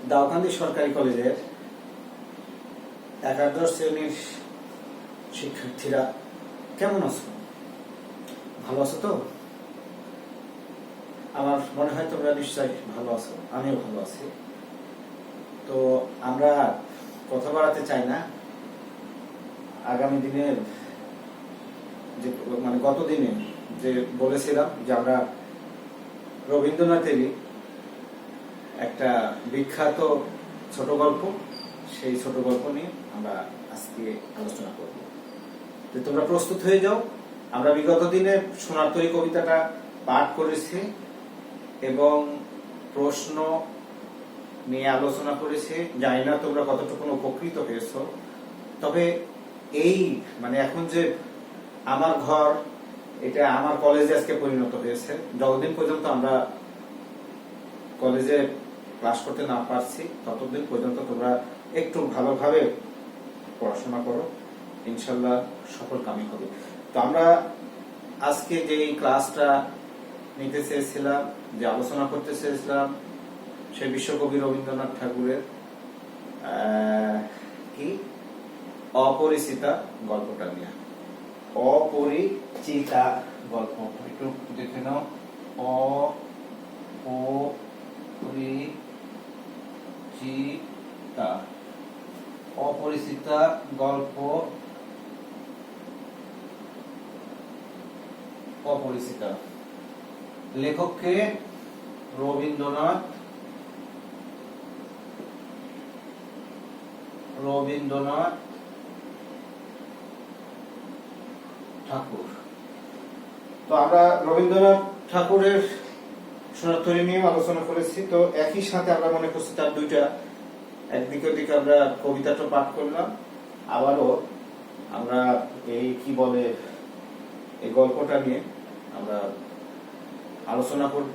দাউকান্দি সরকারি কলেজের একাদশ শ্রেণীর শিক্ষার্থীরা কেমন আছো? ভালো আছো তো? আমার মনে হয় তোমরা নিশ্চয়ই ভালো আছো, আমিও ভালো আছি। তো আমরা কথা বাড়াতে চাই না। আগামী দিনের যে গত দিনে যে বলেছিলাম যে আমরা রবীন্দ্রনাথেরই একটা বিখ্যাত ছোট গল্প, সেই ছোট গল্প নিয়ে আমরা আজকে আলোচনা করব। তো তোমরা প্রস্তুত হয়ে যাও। আমরা বিগত দিনে সোনার তরী কবিতাটা পাঠ করেছি এবং প্রশ্ন নিয়ে আলোচনা করেছি। জানি না তোমরা কতটুকু উপকৃত হয়েছ, তবে এই এখন যে আমার ঘর, এটা আমার কলেজে আজকে পরিণত হয়েছে। যতদিন পর্যন্ত আমরা কলেজে ক্লাস করতে না পারছি ততদিন পর্যন্ত তোমরা একটু ভালোভাবে পড়াশোনা করো, ইনশাল্লাহ সফল কামি হবে। তো আমরা আজকে যে ক্লাসটা নিতে চেয়েছিলাম, যে আলোচনা করতে চেয়েছিলাম, সেই বিশ্বকবি রবীন্দ্রনাথ ঠাকুরের কি অপরিচিতা গল্পটা নিয়ে। অপরিচিতা গল্প একটু দেখে নাও। অপরিচিতা গল্প। অপরিচিতা লেখককে রবীন্দ্রনাথ ঠাকুর। তো আমরা রবীন্দ্রনাথ ঠাকুরের সোনার তরী নিয়ে আলোচনা করেছি। তো একই সাথে আমরা মনে করছি তার দুইটা, একদিকে ওদিকে আমরা কবিতাটা পাঠ করলাম, আবারও আমরা এই এই গল্পটা নিয়ে আমরা আলোচনা করব।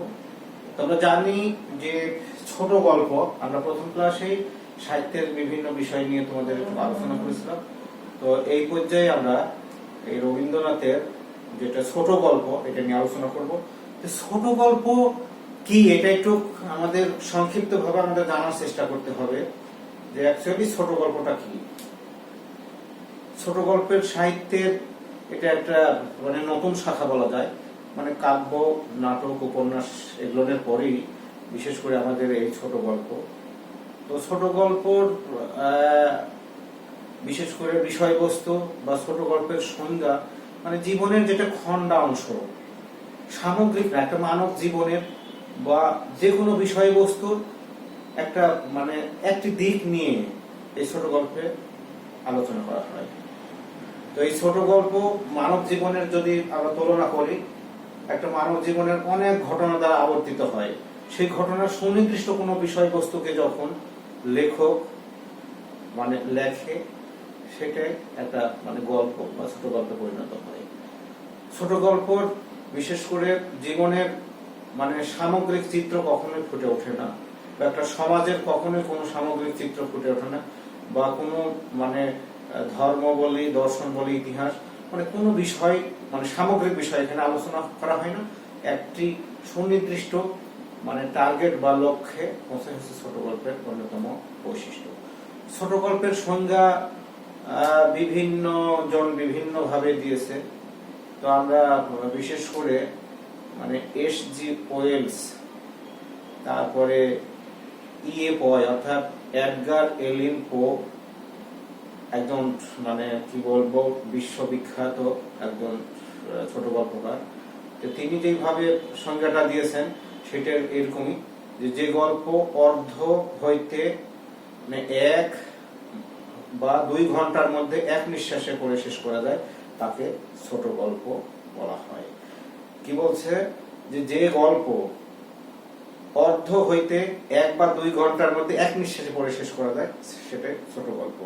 তো আমরা জানি যে ছোট গল্প, আমরা প্রথম ক্লাসেই সাহিত্যের বিভিন্ন বিষয় নিয়ে তোমাদের আলোচনা করেছিলাম। তো এই পর্যায়ে আমরা এই রবীন্দ্রনাথের যেটা ছোট গল্প, এটা নিয়ে আলোচনা করব। ছোট গল্প কি, এটা একটু আমাদের সংক্ষিপ্ত ভাবে আমাদের জানার চেষ্টা করতে হবে যে অ্যাকচুয়ালি ছোট গল্পটা কি। ছোট গল্পের সাহিত্যের এটা একটা নতুন শাখা বলা যায়। কাব্য, নাটক, উপন্যাস এগুলোর পরেই বিশেষ করে আমাদের এই ছোট গল্প। তো ছোট গল্পর বিশেষ করে বিষয়বস্তু বা ছোট গল্পের সংজ্ঞা জীবনের যেটা খণ্ডাংশ, সামগ্রিক একটা মানব জীবনের বা যে কোনো বিষয়বস্তুর একটা একটি দিক নিয়ে এই ছোট গল্পে আলোচনা করা হয়। তো এই ছোট গল্প মানব জীবনের যদি আমরা তুলনা করি, একটা মানব জীবনের অনেক ঘটনা দ্বারা আবর্তিত হয়। সেই ঘটনার সুনির্দিষ্ট কোনো বিষয়বস্তুকে যখন লেখক লেখে, সেটাই একটা গল্প বা ছোট গল্পে পরিণত হয়। ছোট গল্পর বিশেষ করে জীবনের সামগ্রিক চিত্র কখনোই ফুটে ওঠে না, বা একটা সমাজের কখনোই কোনো সামগ্রিক চিত্র ফুটে ওঠে না, বা কোনো ধর্ম বলি, দর্শন বলি, ইতিহাস কোনো বিষয় সামগ্রিক বিষয় এখানে আলোচনা করা হয় না। একটি সুনির্দিষ্ট টার্গেট বা লক্ষ্যে পৌঁছে হচ্ছে ছোট গল্পের অন্যতম বৈশিষ্ট্য। ছোট গল্পের সংজ্ঞা বিভিন্ন জন বিভিন্ন ভাবে দিয়েছে। তো আমরা বিশেষ করে এস.জি. ওয়েলস, তারপরে ই.এ. পয় অর্থাৎ এডগার এলিন পো, একজন বিশ্ববিখ্যাত একজন ছোট গল্পকার। তো তিনি যেভাবে সংজ্ঞাটা দিয়েছেন সেটা এরকমই যে গল্প অর্ধ হইতে 1 বা 2 ঘন্টার মধ্যে এক নিঃশ্বাসে পড়ে শেষ করা যায় তাকে ছোট গল্প বলা হয়। কি বলছে যে গল্প অর্ধ হইতে 1 বা 2 ঘন্টার মধ্যে এক নিঃশ্বাসে পড়ে শেষ করা যায় সেটাই ছোট গল্প।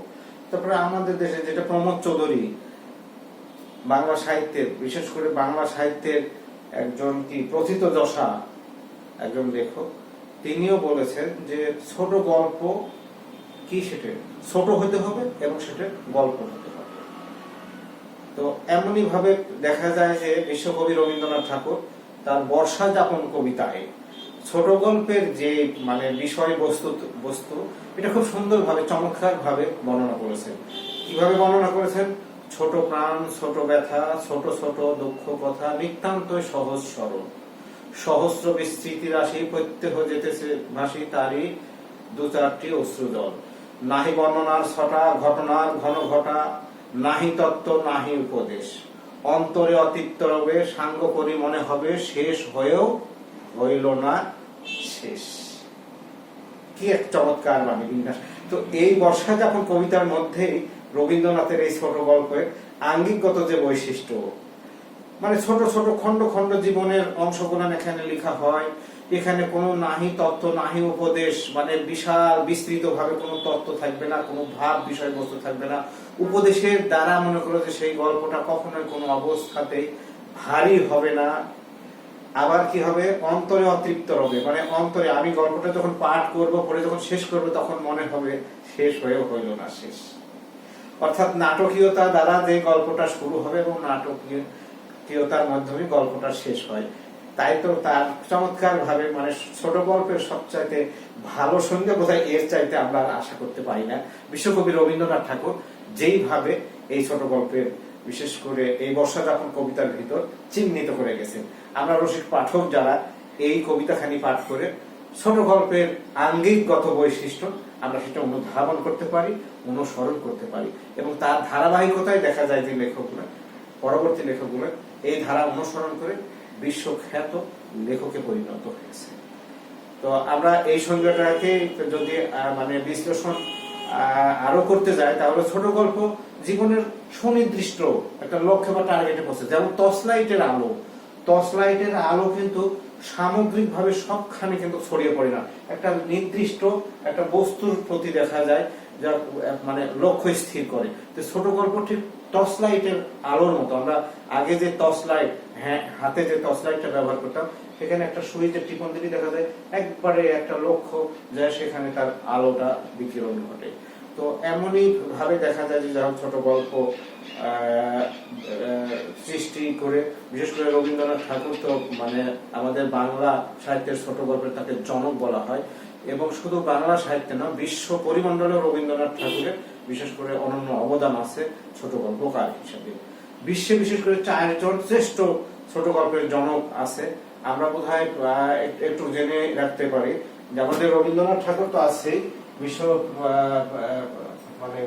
তারপরে আমাদের দেশে যেটা প্রমোদ চৌধুরী, বাংলা সাহিত্যের বিশেষ করে বাংলা সাহিত্যের একজন প্রথিতযশা একজন লেখক, তিনিও বলেছেন যে ছোট গল্প কি, সেটা ছোট হতে হবে এবং সেটা গল্প হতে হবে। তো এমনই ভাবে দেখা যায় যে বিশ্বকবি রবীন্দ্রনাথ ঠাকুর তার বর্ষা যাপন কবিতায় ছোট গল্পের যে মানে বিষয় বস্তু এটা খুব সুন্দরভাবে চমৎকার ভাবে বর্ণনা করেছেন। কিভাবে বর্ণনা করেছেন? ছোট প্রাণ, ছোট ব্যথা, ছোট ছোট দুঃখ কথা, নিতান্তই সহজ সরল, সহস্র বিস্তৃতি রাশি, প্রত্যহ যেতেছে ভাসি তারই দু চারটি অশ্রুজল। নাহি বর্ণনার ছটা, ঘটনার ঘন ঘটা, নাহি তত্ত্ব নাহি উপদেশ, অন্তরে অতিপ্ত রবে, সাঙ্গ করি মনে হবে, শেষ হয়েও হইল না শেষ। কি এক চমৎকার বাণী বিন্যাস! তো এই বর্ষা যাপন কবিতার মধ্যে রবীন্দ্রনাথের এই ছোট গল্পের আঙ্গিকগত যে বৈশিষ্ট্য, মানে ছোট ছোট খন্ড খন্ড জীবনের অংশগুলো এখানে লেখা হয়। এখানে কোনো নাহি তত্ত্ব নাহি উপদেশ, মানে বিশাল বিস্তৃত ভাবে কোনো তত্ত্ব থাকবে না, কোনো ভাব বিষয়বস্তু থাকবে না। উপদেশের দ্বারা মনে করো যে সেই গল্পটা কখনোই কোনো অবস্থাতেই ভারী হবে না। আবার কি হবে? অন্তরে অতৃপ্ত হবে, মানে অন্তরে আমি গল্পটা যখন পাঠ করব, পরে যখন শেষ করব, তখন মনে হবে শেষ হয়েও হইল না শেষ। অর্থাৎ নাটকীয়তা দ্বারা যে গল্পটা শুরু হবে এবং নাটকীয়তার মাধ্যমে গল্পটা শেষ হয়। তাই তো তার চমৎকার ভাবে, মানে ছোট গল্পের সবচাইতে ভালো সঙ্গে বোধহয় এর চাইতে আমরা আশা করতে পারি না। বিশ্বকবি রবীন্দ্রনাথ ঠাকুর যেইভাবে এই ছোট গল্পের, বিশেষ করে এই বর্ষা যাপন কবিতার ভিতর চিহ্নিত করে গেছেন, আমরা রসিক পাঠক যারা এই কবিতাখানি পাঠ করে ছোট গল্পের আঙ্গিকগত বৈশিষ্ট্য আমরা সেটা অনুধাবন করতে পারি, অনুসরণ করতে পারি, এবং তার ধারাবাহিকতায় দেখা যায় যে লেখকগুলো, পরবর্তী লেখকগুলো এই ধারা অনুসরণ করে বিশ্বখ্যাত লেখকে পরিণত হয়েছে। তো আমরা এই সংজ্ঞাটাকে যদি মানে বিশ্লেষণ আরো করতে যাই, তাহলে ছোট গল্প জীবনের সুনির্দিষ্ট একটা লক্ষ্য বা টার্গেটে পৌঁছে। যেমন টর্চলাইটের আলো, টর্চলাইটের আলো কিন্তু সামগ্রিকভাবে সবখানে কিন্তু ছড়িয়ে পড়ে না, একটা নির্দিষ্ট একটা বস্তুর প্রতি দেখা যায়, যা মানে লক্ষ্য স্থির করে। তো ছোট গল্প ঠিক টর্চলাইটের আলোর মতো। আমরা আগে যে টর্চলাইট, হাতে যে টর্চলাইটটা ব্যবহার করতাম, সেখানে একটা সুইচের টিপন দিলে দেখা যায় একবারে একটা লক্ষ্য যায়, সেখানে তার আলোটা বিকিরণ ঘটে। তো এমনই ভাবে দেখা যায় যে যখন ছোট গল্প সৃষ্টি করে, বিশেষ করে রবীন্দ্রনাথ ঠাকুর তো মানে আমাদের বাংলা সাহিত্যের ছোট গল্পের তাকে জনক বলা হয়। এবং শুধু বাংলা সাহিত্যে না, বিশ্ব পরিমণ্ডলে রবীন্দ্রনাথ ঠাকুরের বিশেষ করে অনন্য অবদান আছে ছোট গল্পকার হিসেবে। বিশ্বে বিশেষ করে 4 জন শ্রেষ্ঠ ছোট গল্পের জনক আছে। আমরা বোধহয় একটু জেনে রাখতে পারি যে আমাদের রবীন্দ্রনাথ ঠাকুর তো আছেই বিশ্ব মানে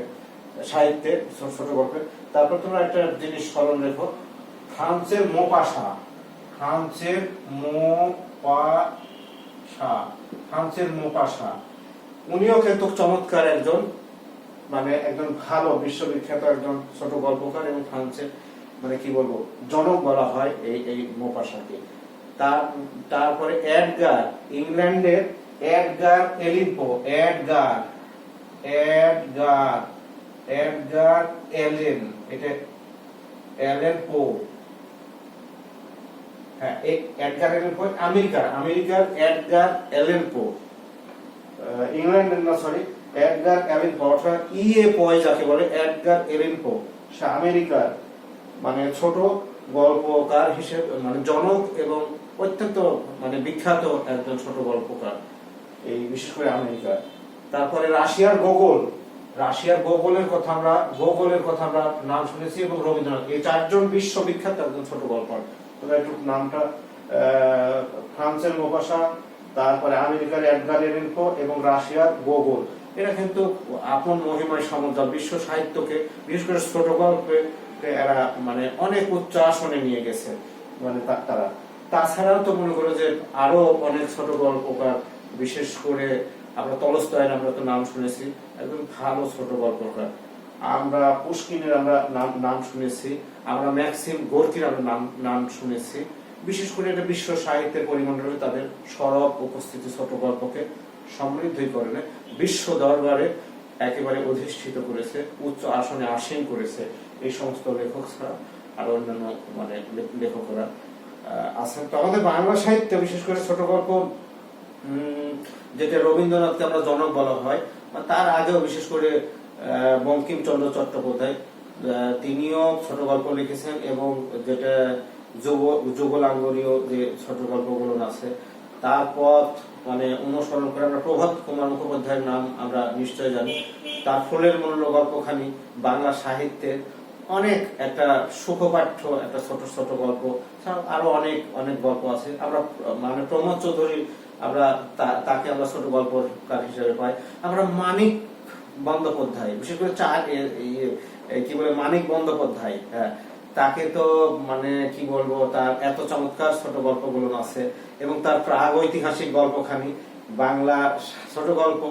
সাহিত্যে ছোট গল্পের। তারপর তোমরা একটা জিনিস স্মরণ রেখো, ফ্রান্সের মোপাসা, ফ্রান্সের মোপাসা উনিও কিন্তু চমৎকার একজন, মানে একজন ভালো বিশ্ববিখ্যাত একজন ছোট গল্পকার, এবং ফ্রান্সের মানে কি বলবো জনক বলা হয় এই মোপাসাকে। তারপরে এডগার, ইংল্যান্ডের এডগার এলেন, এটা এলেন পো, হ্যাঁ এডগার এলেন পো, আমেরিকার এডগার এলেন পো, ইংল্যান্ডের না সরি এডগার এলেন পো, অর্থাৎ পো যাকে বলে এডগার এলেন পো, সে আমেরিকার মানে ছোট গল্পকার হিসেবে মানে জনক এবং অত্যন্ত মানে বিখ্যাত একজন ছোট গল্পকার এই বিশেষ করে আমেরিকা। তারপরে রাশিয়ার গোগলের কথা আমরা নাম শুনেছি, এবং রবীন্দ্রনাথ, এই 4 জন বিশ্ববিখ্যাত একজন ছোট গল্পকার। তোমরা একটু নামটা, ফ্রান্সের মোপাসা, তারপরে আমেরিকার এডগার এলেন পো এবং রাশিয়ার গোগল, এরা কিন্তু আপন মহিমায় সমুদ্র বিশ্ব সাহিত্যকে বিশেষ করে ছোট গল্পে এরা মানে অনেক উচ্চ আসনে নিয়ে গেছে। মানে তারা তাছাড়াও তো মনে করো যে আরো অনেক ছোট গল্পকার, বিশেষ করে আমরা টলস্টয়ের আমরা তো নাম শুনেছি, একদম ভালো ছোট গল্পকার। আমরা পুশকিনের আমরা নাম শুনেছি, আমরা ম্যাক্সিম গোর্কির আমরা নাম শুনেছি। বিশেষ করে এটা বিশ্ব সাহিত্যের পরিমণ্ডলে তাদের সরব উপস্থিতি ছোট গল্পকে সমৃদ্ধই করে বিশ্ব দরবারে একেবারে অধিষ্ঠিত করেছে, উচ্চ আসনে আসীন করেছে। এই সমস্ত লেখক ছাড়া আর অন্যান্য মানে লেখকরা আছেন। তো আমাদের বাংলা সাহিত্যে বিশেষ করে ছোট গল্প, যেটা রবীন্দ্রনাথকে আমরা জনক বলা হয়, তার আগেও বিশেষ করে বঙ্কিমচন্দ্র চট্টোপাধ্যায় তিনিও ছোট গল্প লিখেছেন, এবং যেটা যুগলাঙ্গরীয় যে ছোট গল্পগুলো আছে তার পথ মানে অনুসরণ করে আমরা প্রভাত কুমার মুখোপাধ্যায়ের নাম আমরা নিশ্চয় জানি। তার ফুলের মূল্য গল্পখানি বাংলা সাহিত্যের অনেক একটা সুখপাঠ্য একটা ছোট ছোট গল্প, আরো অনেক অনেক গল্প আছে। আমরা মানে প্রমোদ চৌধুরী আমরা তাকে আমরা ছোট গল্পকার হিসেবে পাই। আমরা মানিক বন্দ্যোপাধ্যায়, বিশেষ করে কি বলে মানিক বন্দ্যোপাধ্যায়, হ্যাঁ, তাকে তো মানে কি বলবো, তার এত চমৎকার ছোট গল্পগুলো আছে এবং তার প্রাগৈতিহাসিক গল্পখানি বাংলা ছোট গল্প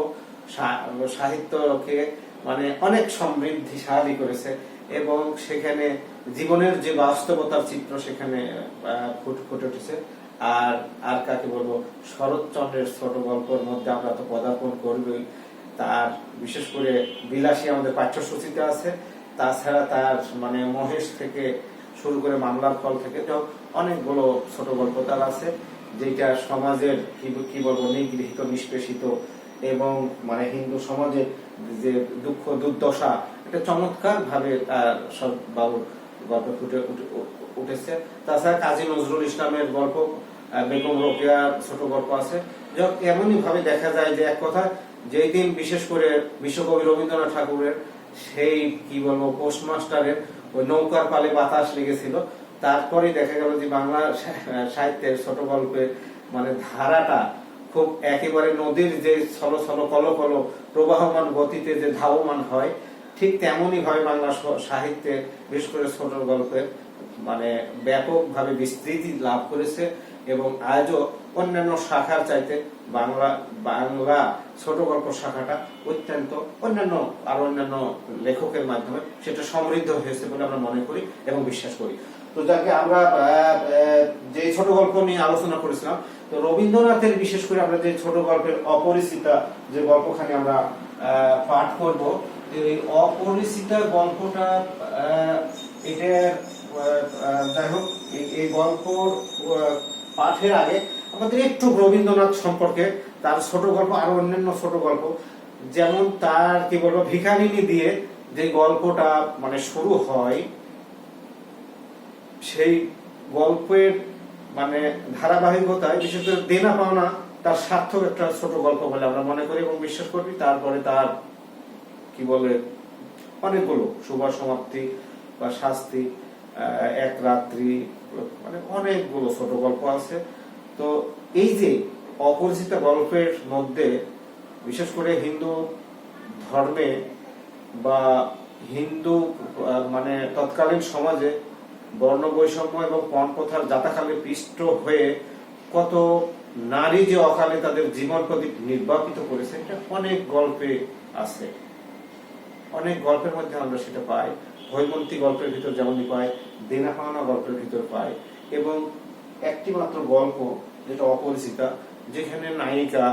সাহিত্যকে মানে অনেক সমৃদ্ধিশালী করেছে এবং সেখানে জীবনের যে বাস্তবতার চিত্র সেখানে ফুটে উঠেছে। আর আর কাকে বলবো, শরৎচন্দ্রের ছোট গল্পের মধ্যে আমরা তো পদার্পণ করবই। তার বিশেষ করে বিলাসী আমাদের পাঠ্যসূচিতে আছে, তাছাড়া তার মানে মহেশ থেকে শুরু করে মামলার ফল থেকে তো অনেকগুলো ছোট গল্প তার আছে, যেটা সমাজের কি বলবো নিগৃহীত নিষ্পেষিত এবং মানে হিন্দু সমাজের যে দুঃখ দুর্দশা এটা চমৎকার ভাবে তার সব বাবুর গল্প ফুটে উঠেছে। তাছাড়া কাজী নজরুল ইসলামের গল্প, বেগম রোকেয়ার ছোট গল্প আছে। এমনই ভাবে দেখা যায় যে এক কথা, যেই দিন বিশেষ করে বিশ্বকবি রবীন্দ্রনাথ ঠাকুরের সেই কি বলবো পোস্টমাস্টারের ওই নৌকার পালে বাতাস লেগেছিল, তারপরে দেখা গেল যে বাংলা সাহিত্যের ছোট গল্পের মানে ধারাটা খুব একেবারে নদীর যে ছল ছল কল কল প্রবাহমান গতিতে যে ধাবমান হয়, ঠিক তেমনই ভাবে বাংলা সাহিত্যে বিশেষ করে ছোট গল্পের মানে ব্যাপকভাবে বিস্তৃতি লাভ করেছে এবং আজও অন্যান্য শাখার চাইতে বাংলা ছোট গল্প শাখাটা অত্যন্ত অন্যান্য লেখকের মাধ্যমে সেটা সমৃদ্ধ হয়েছে বলে আমরা মনে করি এবং বিশ্বাস করি। তো যাকে আমরা যে ছোট গল্প নিয়ে আলোচনা করেছিলাম, তো রবীন্দ্রনাথের বিশেষ করে আমরা যে ছোট গল্পের অপরিচিতা যে গল্পখানি আমরা পাঠ করব, এই অপরিচিতা গল্পটা এটা যাই হোক, এই গল্প পাঠের আগে আমাদের একটু রবীন্দ্রনাথ সম্পর্কে, তার ছোট গল্প আরো অন্যান্য ছোট গল্প, যেমন তার কি বলবো ভিখারিনী দিয়ে যে গল্পটা মানে শুরু হয়, সেই গল্পের মানে ধারাবাহিকতায় বিশেষ করে দেনা পাওনা তার সার্থক একটা ছোট গল্প বলে আমরা মনে করি এবং বিশ্বাস করি। তারপরে তার কি বলে অনেকগুলো শুভ সমাপ্তি বা শাস্তি, এক রাত্রি, মানে অনেকগুলো ছোট গল্প আছে। তো এই যে অপরিচিত গল্পের মধ্যে বিশেষ করে হিন্দু ধর্মে বা হিন্দু মানে তৎকালীন সমাজে বর্ণ বৈষম্য এবং পণ প্রথার জাতাকালে পিষ্ট হয়ে কত নারী যে অকালে তাদের জীবন প্রদীপ নির্বাপিত করেছে, এটা অনেক গল্পে আছে। অনেক গল্পের মধ্যে আমরা সেটা পাই। হৈমন্তী গল্পের ভিতর যেমনই পাই, দেনা পাওনা গল্পের ভিতর পাই এবং একটি মাত্র গল্প যেটা অপরিচিতা, যেখানে নায়িকা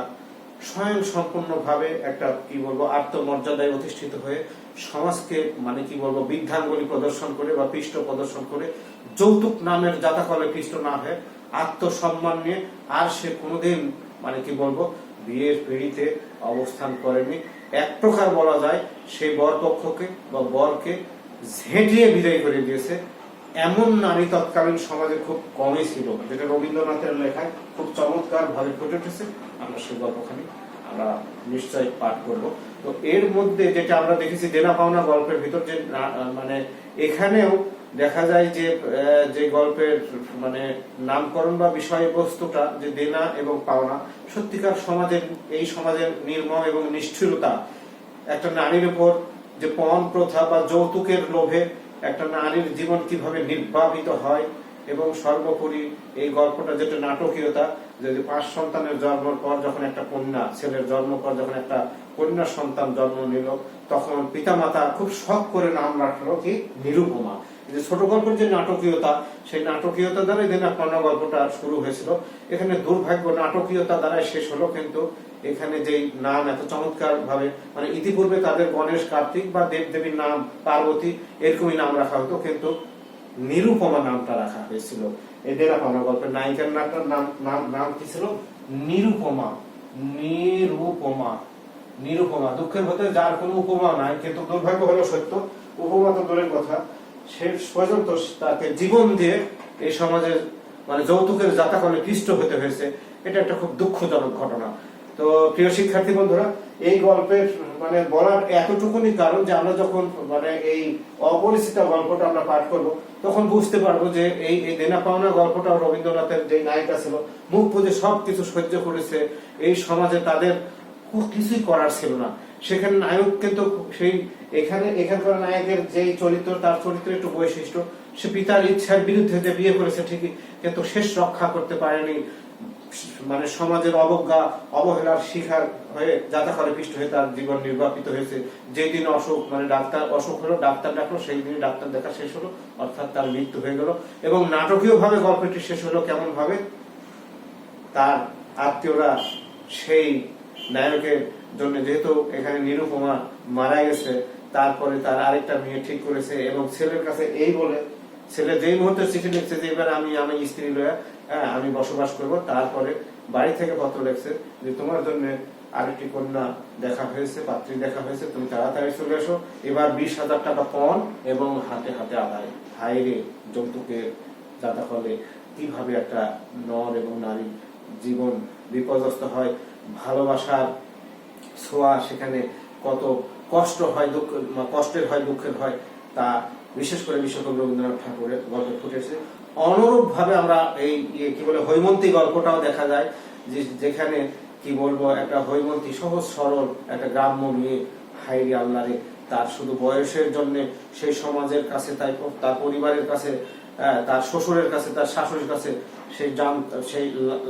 স্বয়ং সম্পূর্ণভাবে একটা কি বলবো আত্মমর্যাদায় অধিষ্ঠিত হয়ে সমাজকে মানে কি বলবো বৃদ্ধাঙ্গুলি প্রদর্শন করে বা পৃষ্ঠ প্রদর্শন করে যৌতুক নামের জাতাকলে পৃষ্ঠ না হয়ে আত্মসম্মান নিয়ে আর সে কোনোদিন মানে কি বলবো বিয়ের পিড়িতে অবস্থান করেনি। এক প্রকার বলা যায় সেই বর পক্ষকে বা বরকে ঝেঁটিয়ে বিদায় করে দিয়েছে। এমন নারী তৎকালীন সমাজে খুব কমই ছিল, যেটা রবীন্দ্রনাথের লেখায় খুব চমৎকার ভাবে ফুটে উঠেছে। আমরা সেই গল্পখানি আমরা নিশ্চয় পাঠ করব। তো এর মধ্যে যেটা আমরা দেখেছি দেনা পাওনা গল্পের ভিতর যে মানে এখানেও দেখা যায় যে যে গল্পের মানে নামকরণ বা বিষয়বস্তুটা যে দেনা এবং পাওনা, সত্যিকার সমাজের এই সমাজের নির্মম এবং নিষ্ঠুরতা, একটা নারীর উপর যে পণ প্রথা বা যৌতুকের লোভে একটা নারীর জীবন কিভাবে নির্বাপিত হয় এবং সর্বোপরি এই গল্পটা যেটা নাটকীয়তা, যে 5 সন্তানের জন্মের পর যখন একটা কন্যা ছেলের জন্ম পর যখন একটা কন্যা সন্তান জন্ম নিল, তখন পিতামাতা খুব শখ করে নাম রাখলো কি নিরুপমা। যে ছোট গল্পের যে নাটকীয়তা, সেই নাটকীয়তা দ্বারাই দেনা পাওনা গল্পটা শুরু হয়েছিল। এখানে দুর্ভাগ্য নাটকীয়তা দ্বারাই শেষ হলো, কিন্তু এখানে যেই নাম এত চমৎকার ভাবে মানে ইতিপূর্বে তাদের গণেশ কার্তিক বা দেবদেবীর নাম পার্বতী এরকমই নাম রাখা হতো, কিন্তু নিরুপমা নামটা রাখা হয়েছিল। এই দেনা পাওনা গল্পের নায়িকার নাম কি ছিল? নিরুপমা। নিরুপমা নিরুপমা দুঃখের হতে যার কোনো উপমা নাই, কিন্তু দুর্ভাগ্য হলো সত্য, উপমা তো দূরের কথা, শেষ পর্যন্ত তাকে জীবন দিয়ে এই সমাজের মানে যৌতুকের জাতাকলে পিষ্ট হতে হয়েছে এটা একটা খুব দুঃখজনক ঘটনা। তো প্রিয় শিক্ষার্থী বন্ধুরা, এই গল্পের মানে বলার এতটুকুনি কারণ যে আমরা যখন মানে এই অপরিচিত গল্পটা আমরা পাঠ করব তখন বুঝতে পারবো যে এই দেনা পাওনা গল্পটা রবীন্দ্রনাথের যে নায়িকা ছিল মুখ বুঝে সবকিছু সহ্য করেছে, এই সমাজে তাদের কিছুই করার ছিল না। সেখানে নায়ক কিন্তু সেই এখানকার নায়কের যেই চরিত্র, তার চরিত্রের একটু বৈশিষ্ট্য, সে পিতার ইচ্ছার বিরুদ্ধে যে বিয়ে করেছে ঠিকই, কিন্তু শেষ রক্ষা করতে পারেনি, মানে সমাজের অবজ্ঞা অবহেলার শিকার হয়ে যাতাকালে পিষ্ট হয়ে তার জীবন নির্বাপিত হয়েছে। যেই দিন অসুখ মানে অসুখ হলো, ডাক্তার ডাকলো, সেই দিন ডাক্তার দেখা শেষ হলো, অর্থাৎ তার মৃত্যু হয়ে গেল। এবং নাটকীয় ভাবে গল্পটি শেষ হলো কেমন ভাবে, তার আত্মীয়রা সেই নায়কের জন্য, যেহেতু এখানে নিরুপমা মারা গেছে, তারপরে তার আরেকটা মেয়ে ঠিক করেছে এবং ছেলের কাছে এই বলে, ছেলে যেই মুহূর্তে চিঠি লিখছে যে এবার আমি স্ত্রী লয়া আমি বসবাস করব, তারপরে বাড়ি থেকে পত্র লিখছে যে তোমার জন্য আরেকটি কন্যা দেখা হয়েছে, পাত্রী দেখা হয়েছে, তুমি তাড়াতাড়ি চলে এসো, এবার 20,000 টাকা পণ এবং হাতে হাতে আদায়। হাইরে যৌতুকের যাতা ফলে কিভাবে একটা নর এবং নারী জীবন বিপর্যস্ত হয়, ভালোবাসার ছোঁয়া সেখানে কত কষ্ট হয়, কষ্টের হয়, দুঃখের হয়, তা বিশেষ করে বিশ্বকবি রবীন্দ্রনাথ ঠাকুরের গল্পে ফুটেছে। অনুরূপ ভাবে আমরা এই কি বলে হৈমন্তী গল্পটাও দেখা যায়, যেখানে কি বলবো একটা হৈমন্তী সহজ সরল একটা গ্রাম্য মেয়ে, হাইরি আল্লাহরে, তার শুধু বয়সের জন্য সেই সমাজের কাছে, তার পরিবারের কাছে, তার শ্বশুরের কাছে, তার শাশুড়ির কাছে সেই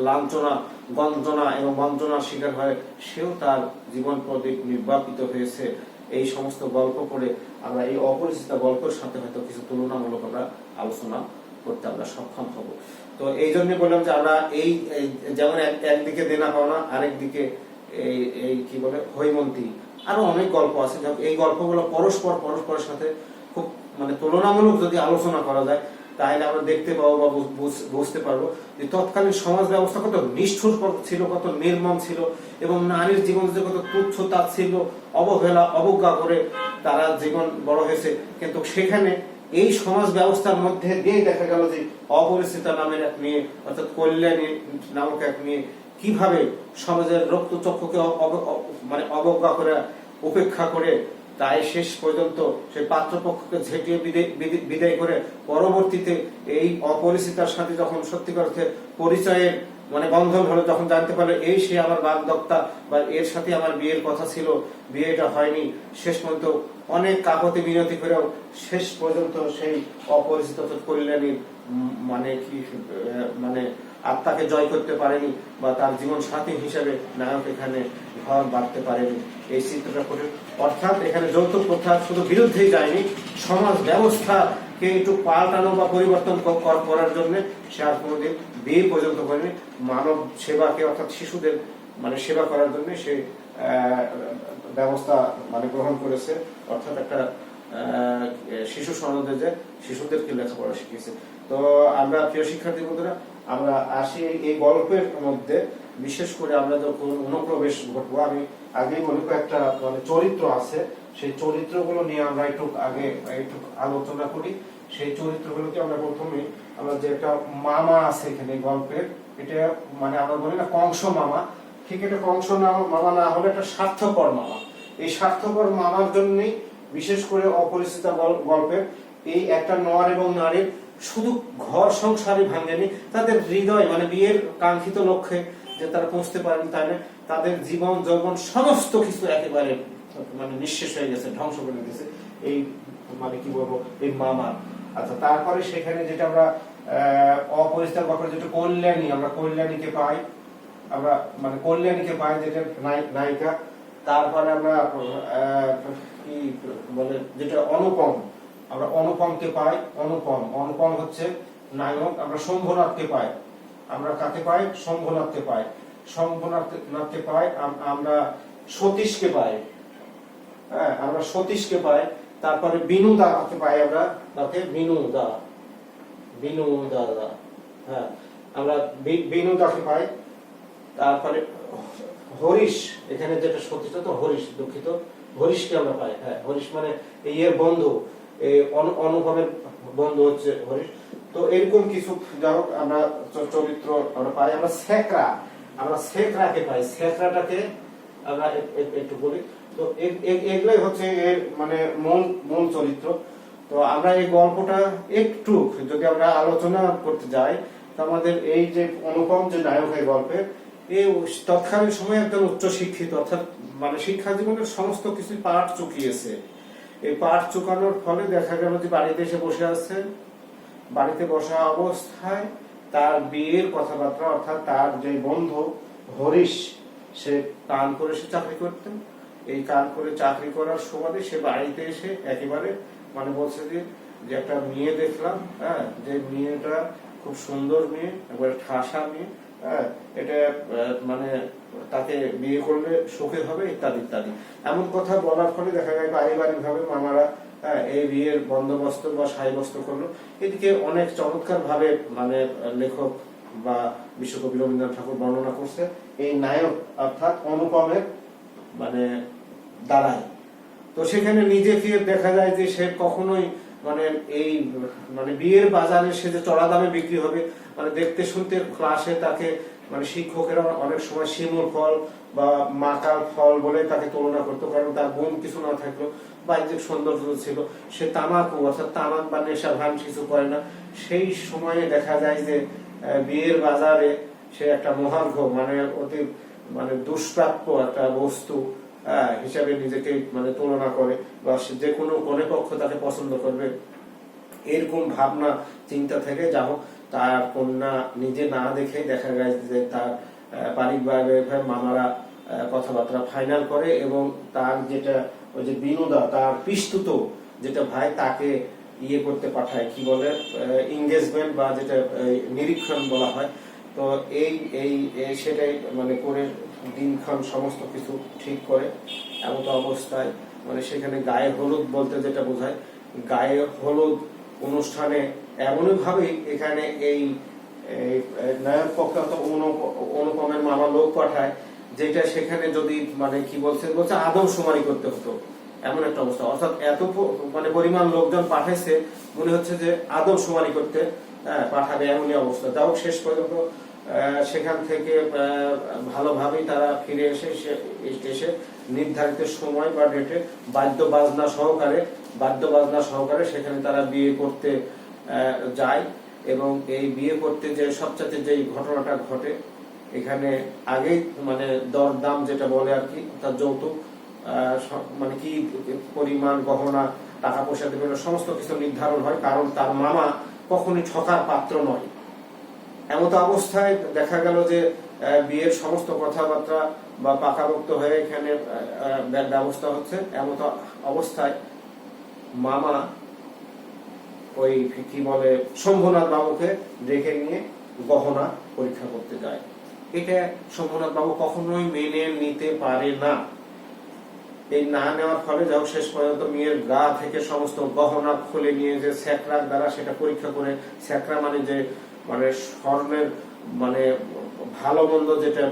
লাঞ্ছনা, গঞ্জনা এবং বঞ্চনার শিকার হয়, সেও তার জীবন প্রদীপ নির্বাপিত হয়েছে। এই সমস্ত গল্প পড়ে আমরা এই অপরিচিত গল্পের সাথে হয়তো কিছু তুলনামূলক আমরা আলোচনা করতে আমরা সক্ষম হব। তো এই জন্য বললাম যে আমরা এই যেমন একদিকে দেনা পাওনা, আরেকদিকে এই কি বলে হৈমন্তী, আরো অনেক গল্প আছে। এই গল্পগুলো পরস্পরের সাথে খুব মানে তুলনামূলক যদি আলোচনা করা যায়, তাহলে আমরা দেখতে পাবো বা বুঝতে পারবো যে তৎকালীন সমাজ ব্যবস্থা কত নিষ্ঠুর ছিল, কত নির্মম ছিল, এবং নারীর জীবন যে কত তুচ্ছ তাচ্ছিল্য, অবহেলা, অবজ্ঞা করে তারা জীবন বড় হয়েছে। কিন্তু সেখানে এই সমাজ ব্যবস্থার মধ্যে দিয়ে দেখা গেল যে অপরিচিতা নামের এক মেয়ে, অর্থাৎ কল্যাণী নামক এক মেয়ে কিভাবে সমাজের রক্তচক্ষুকে মানে অবজ্ঞা করে, উপেক্ষা করে, তাই শেষ পর্যন্ত সেই পাত্রপক্ষকে ঝেঁটিয়ে বিদায় করে পরবর্তীতে এই অপরিচিতার সাথে যখন সত্যিকার অর্থে পরিচয়ের মানে বন্ধন হলো, যখন জানতে পারলো এই সে আমার বাগদত্তা বা এর সাথে আমার বিয়ের কথা ছিল, বিয়েটা হয়নি, শেষ পর্যন্ত অনেক কাকতি বিনতি করেও শেষ পর্যন্ত সেই অপরিচিত কল্যাণীর মানে কি মানে আত্মাকে জয় করতে পারেনি, বা তার জীবন সাথী হিসেবে নায়ক এখানে ঘর বাঁধতে পারেনি। এই চিত্রটা করে অর্থাৎ এখানে যৌতুক প্রথা শুধু বিরুদ্ধেই যায়নি, সমাজ ব্যবস্থাকে একটু পাল্টানো বা পরিবর্তন করার জন্য সে আর কোনোদিন বিয়ে পর্যন্ত করেনি। মানব সেবাকে অর্থাৎ শিশুদের মানে সেবা করার জন্য সে ব্যবস্থা মানে গ্রহণ করেছে, অর্থাৎ একটা শিশু সনদে যে শিশুদেরকে লেখাপড়া শিখিয়েছে। তো আমরা প্রিয় শিক্ষার্থী বন্ধুরা, আমরা আসি এই গল্পের মধ্যে, বিশেষ করে আমরা যখন অনুপ্রবেশ ঘটবো, আমি আগেই বলি কয়েকটা মানে চরিত্র আছে, সেই চরিত্রগুলো নিয়ে আমরা একটু আলোচনা করি। সেই চরিত্রগুলোকে আমরা প্রথমে আমরা যে একটা মামা আছে এখানে গল্পের, এটা মানে আমরা বলি না কংস মামা, ঠিক এটা কংস মামা না হলে একটা স্বার্থপর মামা। এই স্বার্থপর মামার জন্যই বিশেষ করে অপরিচিত গল্পের এই একটা নর এবং নারীর শুধু ঘর সংসারই ভাঙেনি, তাদের হৃদয় মানে বিয়ের কাঙ্ক্ষিত লক্ষ্যে যে তারা পৌঁছতে পারেনি, তাই না, তাদের জীবন যৌবন সমস্ত কিছু একেবারে মানে নিঃশেষ হয়ে গেছে, ধ্বংস করে দিয়েছে এই মানে কি বলবো এই মামা। আচ্ছা, তারপরে সেখানে যেটা আমরা অপরিচিত গল্পের যেটা কল্যাণী, আমরা কল্যাণীকে পাই, আমরা মানে কল্যাণীকে পাই যেটা নায়িকা। তারপরে আমরা কি বলে যেটা অনুপম, আমরা অনুপমকে পাই, অনুপম হচ্ছে নায়ক। আমরা শম্ভুনাথকে পাই, আমরা কাকে পাই, শম্ভুনাথকে পাই, শম্ভুনাথকে পাই। আমরা সতীশকে পাই, হ্যাঁ আমরা সতীশকে পাই। তারপরে বিনুদাকে পাই, আমরা তাকে বিনুদা, হ্যাঁ আমরা বিনুদাকে পাই। তারপরে হরিশ, এখানে যেটা সতীশ তো হরিশ, দুঃখিত, হরিশকে আমরা পাই, হ্যাঁ হরিশ মানে এর বন্ধু, অনুপমের বন্ধু হচ্ছে হরিশ। তো এরকম কিছু যাই হোক আমরা চরিত্র আমরা পাই। আমরা আমরা সেকরাকে পাই, সেকরাটাকে আমরা একটু বলি। তো এগুলাই হচ্ছে এর মানে মূল চরিত্র। তো আমরা এই গল্পটা একটু যদি আমরা আলোচনা করতে যাই, তো আমাদের এই যে অনুপম যে নায়ক এই গল্পের, এই তৎকালীন সময়ে একজন উচ্চ শিক্ষিত, অর্থাৎ মানে শিক্ষা জীবনের সমস্ত কিছু পাঠ চুকিয়েছে। এই পাঠ চুকানোর ফলে দেখা গেল যে বাড়িতে এসে বসে আছে, বাড়িতে বসা অবস্থায় তার বিয়ের কথাবার্তা, অর্থাৎ তার যে বন্ধু হরিশ, সে কান করে সে চাকরি করতেন। এই কান করে চাকরি করার সুবাদে সে বাড়িতে এসে একেবারে মানে বলছে যে একটা মেয়ে দেখলাম, হ্যাঁ, যে মেয়েটা খুব সুন্দর মেয়ে, একবারে ঠাসা মেয়ে, হ্যাঁ, এটা মানে তাকে বিয়ে করলে সুখে হবে ইত্যাদি ইত্যাদি এমন কথা বলার ফলে দেখা যায় পারিবারিক ভাবে মামারা এই বিয়ের বন্দোবস্ত বা সাব্যস্ত করলো। এদিকে অনেক চমৎকার ভাবে মানে লেখক বা বিশ্বকবি রবীন্দ্রনাথ ঠাকুর বর্ণনা করছে এই নায়ক অর্থাৎ অনুপমের মানে দাঁড়ায়। তো সেখানে নিজেকে দেখা যায় যে সে কখনোই মানে এই মানে বিয়ের বাজারে সে যে চড়া দামে বিক্রি হবে, মানে দেখতে শুনতে ক্লাসে তাকে মানে শিক্ষকেরা অনেক সময় শিমুল ফল বা মাকাল ফল বলে তাকে তুলনা করতো, কারণ তার গুণ কিছু না থাকলেও বাহ্যিক সৌন্দর্য ছিল। সে তামাকু অর্থাৎ তামাক বা নেশা ভান কিছু করে না। সেই সময়ে দেখা যায় যে বিয়ের বাজারে সে একটা মহার্ঘ মানে অতি মানে দুষ্প্রাপ্য একটা বস্তু হিসাবে নিজেকে মানে তুলনা করে, বা যে কোনো কোনে পক্ষ তাকে পছন্দ করবে এরকম ভাবনা চিন্তা থেকে যা হোক তার কন্যা নিজে না দেখে দেখা যায় যে তার পারিবারিক মামারা কথাবার্তা ফাইনাল করে, এবং তার যেটা ওই যে বিনোদা তার পিস্তুত যেটা ভাই তাকে ইয়ে করতে পাঠায়, কি বলে এঙ্গেজমেন্ট বা যেটা নিরীক্ষণ বলা হয়। তো এই এই সেটাই মানে করে দিনক্ষণ সমস্ত কিছু ঠিক করে। এমন অবস্থায় মানে সেখানে গায়ে হলুদ বলতে যেটা বোঝায়, গায়ে হলুদ অনুষ্ঠানে এমনই ভাবে এখানে এই নায়ক পক্ষে অনুপমের মামা লোক পাঠায়, যেটা সেখানে যদি মানে কি বলছে আদমশুমারি করতে হতো এমন একটা অবস্থা। অর্থাৎ এত মানে পরিমাণ লোকজন পাঠাইছে, মনে হচ্ছে যে আদমশুমারি করতে পাঠাবে এমনই অবস্থা। যাও শেষ পর্যন্ত সেখান থেকে ভালোভাবেই তারা ফিরে এসে নির্ধারিত সময় বা ডেটে বাদ্য বাজনা সহকারে সেখানে তারা বিয়ে করতে যায়। এবং এই বিয়ে করতে যে সবচেয়ে যে ঘটনাটা ঘটে, এখানে আগেই মানে দরদাম যেটা বলে আর কি, তার যৌতুক মানে কি পরিমাণ গহনা টাকা পয়সা দেবে সমস্ত কিছু নির্ধারণ হয়, কারণ তার মামা কখনই ঠকার পাত্র নয়। এমত অবস্থায় দেখা গেল যে বিয়ের সমস্ত কথাবার্তা বা পাকাপোক্ত হয়ে এখানে ব্যবস্থা হচ্ছে। এমত অবস্থায় মামা ওই কি বলে শম্ভুনাথ বাবুকে ডেকে নিয়ে গহনা পরীক্ষা করতে যায়। এটা শম্ভুনাথ বাবু কখনোই মেনে নিতে পারে না। এই না নেওয়ার ফলে যাও শেষ পর্যন্ত মেয়ের গা থেকে সমস্ত গহনা খুলে নিয়ে যে স্যাকরার দ্বারা সেটা পরীক্ষা করে, স্যাকরা মানে যে মানে স্বর্ণের মানে ভালো মন্দ যেটা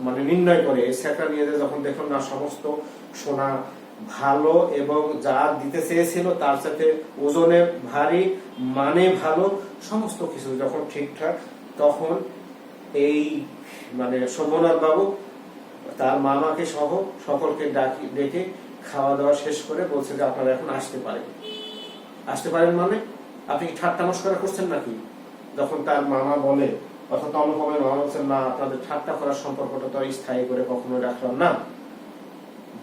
মানে নির্ণয় করে, এই স্যাকরা নিয়ে যখন দেখুন না সমস্ত সোনা ভালো এবং যা দিতে চেয়েছিল তার সাথে ওজনে ভারী, মানে ভালো, সমস্ত কিছু যখন ঠিকঠাক, তখন এই মানে শম্ভুনাথ বাবু তার মামাকে সহ সকলকে ডেকে খাওয়া দাওয়া শেষ করে বলছে যে আপনারা এখন আসতে পারেন মানে আপনি কি ঠাট্টা মশকরা করছেন নাকি? যখন তার মামা বলে, অর্থাৎ অনুপমের মামা বলছেন না, আপনাদের ঠাট্টা করার সম্পর্কটা তো স্থায়ী করে কখনো রাখলাম না।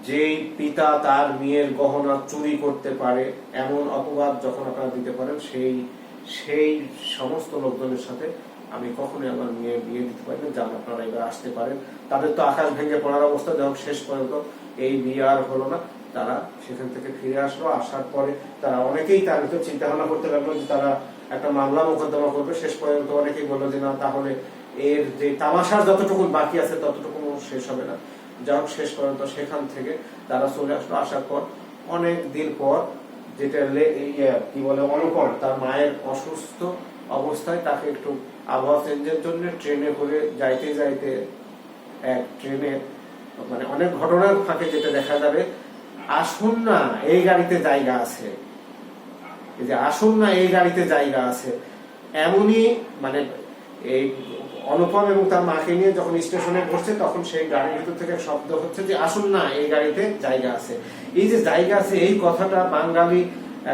যেই পিতা তার মেয়ের গহনা চুরি করতে পারে এমন অপবাদ যখন আপনারা দিতে পারেন, সেই সমস্ত লোকজনের সাথে আমি কখনোই আমার মেয়ে বিয়ে দিতে পারি না, যান আপনারা এবার আসতে পারেন। তাদের তো আকাশ ভেঙে পড়ার অবস্থা, যখন শেষ পর্যন্ত এই বিয়ে আর হলো না। তারা সেখান থেকে ফিরে আসলো। আসার পরে তারা অনেকেই তার ভিতর চিন্তা ভাবনা করতে লাগলো যে তারা একটা মামলা মোকদ্দমা করবে। শেষ পর্যন্ত অনেকেই বললো যে না, তাহলে এর যে তামাশার যতটুকু বাকি আছে ততটুকু শেষ হবে না। যাই হোক শেষ পর্যন্ত সেখান থেকে তারা চলে আসলো। আসার পর অনেক দিন পর যেটা কি বলে অনুপম তার মায়ের অসুস্থ অবস্থায় তাকে একটু আবহাওয়া চেঞ্জের জন্য ট্রেনে করে যাইতে এক ট্রেনে মানে অনেক ঘটনার ফাঁকে যেটা দেখা যাবে, আসুন না এই গাড়িতে জায়গা আছে, এই যে আসুন না এই গাড়িতে জায়গা আছে, এমনই মানে এই অনুপম এবং তার মাকে নিয়ে যখন স্টেশনে বসছে তখন সেই গাড়ির ভিতর থেকে শব্দ হচ্ছে যে আসুন না, এই গাড়িতে জায়গা আছে। এই যে জায়গা আছে এই কথাটা বাঙালি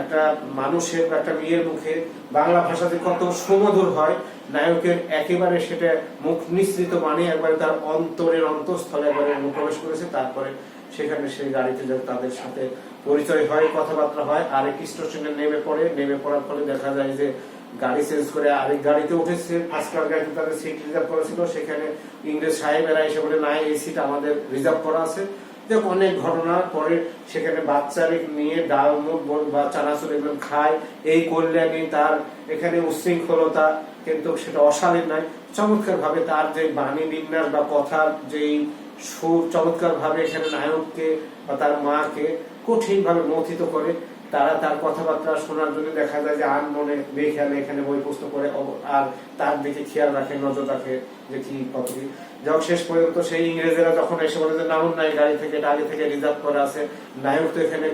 একটা মানুষের, একটা মেয়ের মুখে বাংলা ভাষা যে কত সুমধুর হয়, নায়কের একেবারে সেটা মুখ নিঃসৃত মানে একবারে তার অন্তরের অন্তঃস্থলে একবারে প্রবেশ করেছে। তারপরে সেখানে সেই গাড়িতে তাদের সাথে পরিচয় হয়, কথাবার্তা হয়। আরেক স্টেশনে নেমে পড়ে, নেমে পড়ার ফলে দেখা যায় যে গাড়ি চেঞ্জ করে আরেক গাড়িতে উঠেছে। ফার্স্ট ক্লাস গাড়িতে তাদের সিট রিজার্ভ করা ছিল, সেখানে ইংরেজ সাহেবেরা এসে বলে না, এই সিট আমাদের রিজার্ভ করা আছে। অনেক ঘটনার পরে সেখানে বাচ্চারে নিয়ে ডাল মুখ বা চানাচুর এগুলো খায়। এই কল্যাণী তার এখানে উচ্ছৃঙ্খলতা, কিন্তু সেটা অশালীন নয়, চমৎকার ভাবে তার যে বাণী বিন্যাস বা কথার যে সুর চমৎকার ভাবে এখানে নায়ককে বা তার মাকে কঠিন ভাবে মথিত করে। তারা তার কথাবার্তা শোনার জন্য দেখা যায় যে আন মনে বেখেয়ালে এখানে বই পুস্তক করে, আর তার দিকে খেয়াল রাখে, নজর রাখে যে কি কত কি। যখন শেষ পর্যন্ত সেই ইংরেজেরা যখন এসে বলে যে নামুন নাই গাড়ি থেকে, এটা আগে থেকে রিজার্ভ করা আছে, নায়ক তো এখানে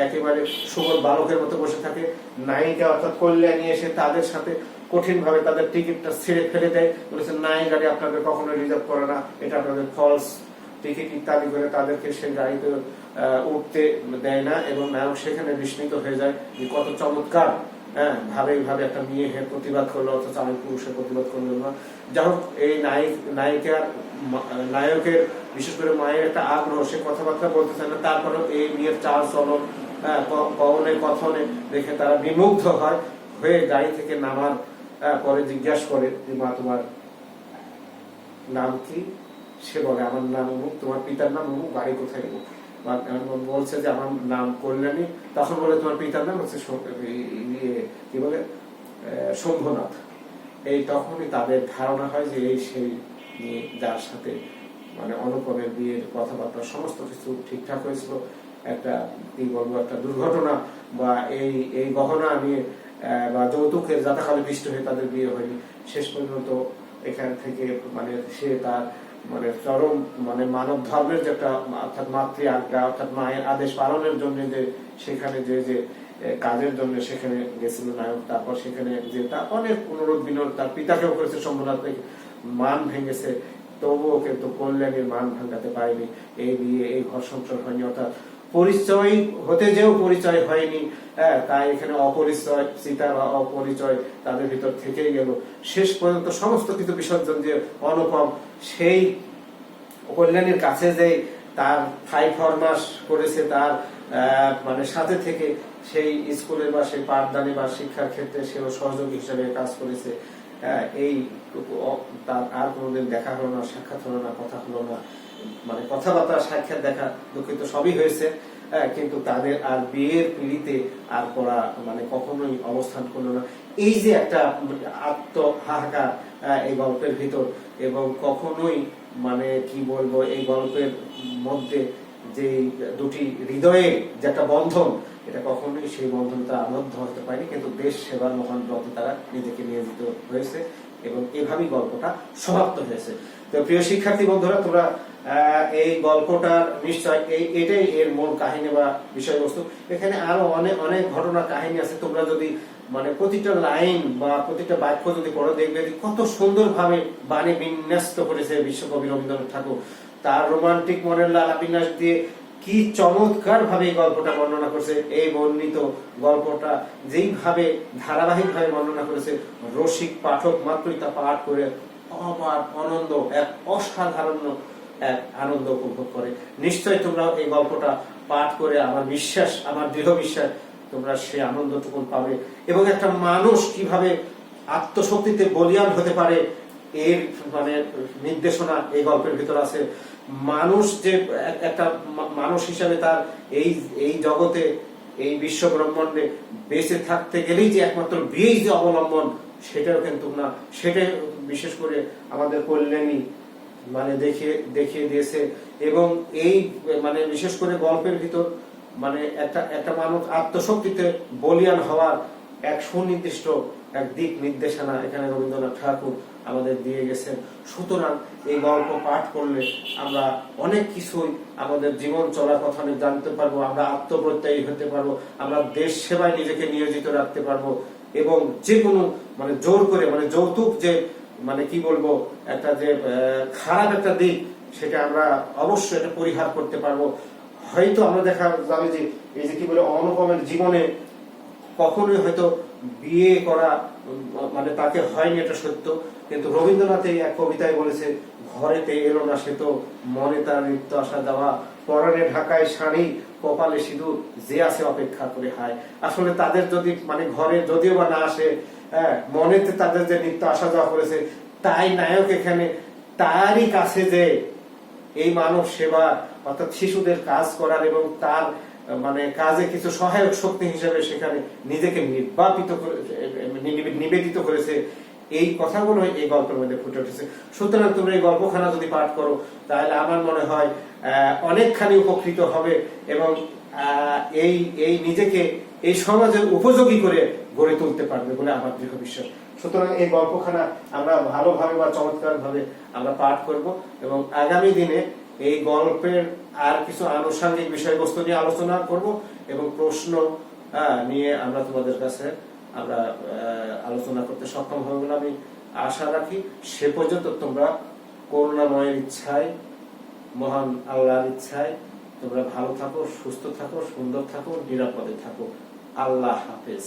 একেবারে সুবল বালকের মতো বসে থাকে। নায়িকা অর্থাৎ কল্যাণী এসে তাদের সাথে কঠিন ভাবে তাদের টিকিটটা ছিঁড়ে ফেলে দেয়, বলেছে না, এই গাড়ি আপনাদের কখনো রিজার্ভ করে না, এটা আপনাদের ফলস টিকিট ইত্যাদি করে তাদেরকে সেই গাড়িতে উঠতে দেয় না। এবং নায়ক সেখানে বিস্মিত হয়ে যায় যে কত চমৎকার ভাবে একটা মেয়ে প্রতিবাদ করলো, অথচ আমি পুরুষের প্রতিবাদ করলো না। যাই হোক, এই নায়কের বিশেষ করে মায়ের একটা আগ্রহ, সে কথাবার্তা বলতে চায় না, তারপরেও এই মেয়ের চাল চলন কওনে কথনে দেখে তারা বিমুগ্ধ হয়ে গাড়ি থেকে নামার পরে জিজ্ঞাসা করে যে মা, তোমার নাম কি? সে বলে আমার নাম অমুক, তোমার পিতার নাম অমুক, বাড়ি কোথায়? বলছে যে আমার নাম কল্যাণী। তখন বলে তোমার পিতার নাম হচ্ছে কি বলে শম্ভুনাথ। এই তখনই তাদের ধারণা হয় যে এই সেই যার সাথে মানে অনুপমের বিয়ের কথাবার্তা সমস্ত কিছু ঠিকঠাক হয়েছিল, একটা কি বলবো একটা দুর্ঘটনা বা এই গহনা নিয়ে বা যৌতুকের যাতাকালে পিষ্ট হয়ে তাদের বিয়ে হয়নি। শেষ পর্যন্ত এখান থেকে মানে সে তার মানে চরম মানে মানব ধর্মের যে একটা অর্থাৎ মাতৃ আজ্ঞা অর্থাৎ মায়ের আদেশ পালনের জন্য যে সেখানে যে কাজের জন্য সেখানে গেছিল নায়ক। তারপর সেখানে যে তার অনেক অনুরোধ বিনোদ তার পিতাকেও করেছে, শম্ভুনাথ মান ভেঙেছে, তবুও কিন্তু কল্যাণীর মান ভাঙাতে পারেনি। এই বিয়ে, এই ঘর সংসার হয়নি, অর্থাৎ পরিচয় হতে যেও পরিচয় হয়নি, তাই এখানে অপরিচয় চিতা বা অপরিচয় তাদের ভিতর থেকেই গেল। শেষ পর্যন্ত সমস্ত কিছু বিসর্জন দিয়ে অনুপম সেই কল্যাণীর কাছে যে তার 5 ফরমাস করেছে, তার মানে সাথে থেকে সেই স্কুলে বা সেই পাঠদানে বা শিক্ষার ক্ষেত্রে সেও সহযোগী হিসেবে কাজ করেছে। এই তার আর কোনোদিন দেখা হলো না, সাক্ষাৎ হলো না, কথা হলো না, মানে কথাবার্তা সাক্ষাৎ দেখা দুঃখিত সবই হয়েছে, কিন্তু তাদের আর বিয়ের পিড়িতে আর পড়া মানে কখনোই অবস্থান করলো না। এই যে একটা আত্মহাহাকার এই গল্পের ভিতর, এবং কখনোই মানে কি বলবো এই গল্পের মধ্যে যে দুটি হৃদয়ের যে একটা বন্ধন, এটা কখনোই সেই বন্ধনটা আবদ্ধ হতে পারেনি, কিন্তু দেশ সেবার মহান ব্রতে তারা নিজেকে নিয়োজিত হয়েছে এবং এভাবেই গল্পটা সমাপ্ত হয়েছে। তো প্রিয় শিক্ষার্থী বন্ধুরা, তোমরা এই গল্পটার নিশ্চয় এটাই এর মূল কাহিনী বা বিষয়বস্তু। এখানে আরো অনেক অনেক ঘটনা কাহিনী আছে, তোমরা যদি মানে প্রতিটা লাইন বা প্রতিটা বাক্য যদি পড়ো দেখবে কত সুন্দর ভাবে বাণী বিন্যস্ত করেছে বিশ্বকবি রবীন্দ্রনাথ ঠাকুর। তার রোমান্টিক মনের লালাবিন্যাস দিয়ে কি চমৎকার ভাবে এই গল্পটা বর্ণনা করেছে। এই বর্ণিত গল্পটা যেইভাবে ধারাবাহিক ভাবে বর্ণনা করেছে, রসিক পাঠক মাত্রই তা পাঠ করে অপার আনন্দ, এক অসাধারণ এক আনন্দ উপভোগ করে। নিশ্চয় তোমরা এই গল্পটা পাঠ করে আমার বিশ্বাস, আমার দৃঢ় বিশ্বাস তোমরা সে আনন্দটুকু পাবে। এবং একটা মানুষ কিভাবে আত্মশক্তিতে বলিয়ান হতে পারে এর মানে নির্দেশনা এই গল্পের ভিতর আছে। মানুষ যে একটা মানুষ হিসাবে তার এই জগতে, এই বিশ্ব ব্রহ্মাণ্ডে বেঁচে থাকতে গেলেই যে একমাত্র বিয়েই যে অবলম্বন, সেটাও কিন্তু না। সেটা বিশেষ করে আমাদের কল্যাণী মানে দেখিয়ে দিয়েছে। এবং এই মানে বিশেষ করে গল্পের ভিতর মানে একটা মানুষ আত্মশক্তিতে বলিয়ান হওয়ার এক সুনির্দিষ্ট এক দিক নির্দেশনা এখানে রবীন্দ্রনাথ ঠাকুর আমাদের দিয়ে গেছেন। সুতরাং এই গল্প পাঠ করলে আমরা অনেক কিছুই আমাদের জীবন চলার কথা জানতে পারবো, আমরা আত্মপ্রত্যয়ী হতে পারবো, আমরা দেশ সেবায় নিজেকে নিয়োজিত রাখতে পারবো, এবং যে কোনো মানে জোর করে মানে যৌতুক যে মানে কি বলবো, একটা যে খারাপ একটা দিক, সেটা আমরা অবশ্যই এটা পরিহার করতে পারবো। হয়তো আমরা দেখা যাবে যে এই যে কি বলে অনুপমের জীবনে কখনোই হয়তো বিয়ে করা মানে তাকে হয়নি, এটা সত্য, কিন্তু রবীন্দ্রনাথ এই এক কবিতায় বলেছে, ঘরেতে এলো না সে তো মনে তার নিত্য আসা যাওয়া, পরনে ঢাকায় শাড়ি কপালে সিঁদুর, যে আছে অপেক্ষা করে হায়। আসলে তাদের যদি মানে ঘরে যদিও বা না আসে, মনেতে তাদের যে নিত্য আসা যাওয়া করেছে, তাই নায়ক এখানে তারই কাছে যে এই মানব সেবা অর্থাৎ শিশুদের কাজ করার এবং তার মানে কাজে কিছু সহায়ক শক্তি হিসেবে সেখানে নিজেকে নিবেদিত করেছে, এই কথাগুলো এই গল্পের মধ্যে ফুটে উঠেছে। সুতরাং তোমরা এই গল্পখানা যদি পাঠ করো, তাহলে আমার মনে হয় অনেকখানি উপকৃত হবে এবং এই এই নিজেকে এই সমাজের উপযোগী করে গড়ে তুলতে পারবে বলে আমার দৃঢ় বিশ্বাস। সুতরাং এই গল্পখানা আমরা ভালোভাবে বা চমৎকার ভাবে আমরা পাঠ করব এবং আগামী দিনে এই গল্পের আর কিছু আনুষঙ্গিক বিষয়বস্তু নিয়ে আলোচনা করব এবং প্রশ্ন নিয়ে আমরা তোমাদের কাছে আমরা আলোচনা করতে সক্ষম হবে বলে আমি আশা রাখি। সে পর্যন্ত তোমরা করুণাময়ের ইচ্ছায়, মহান আল্লাহর ইচ্ছায় তোমরা ভালো থাকো, সুস্থ থাকো, সুন্দর থাকো, নিরাপদে থাকো। আল্লাহ হাফেজ।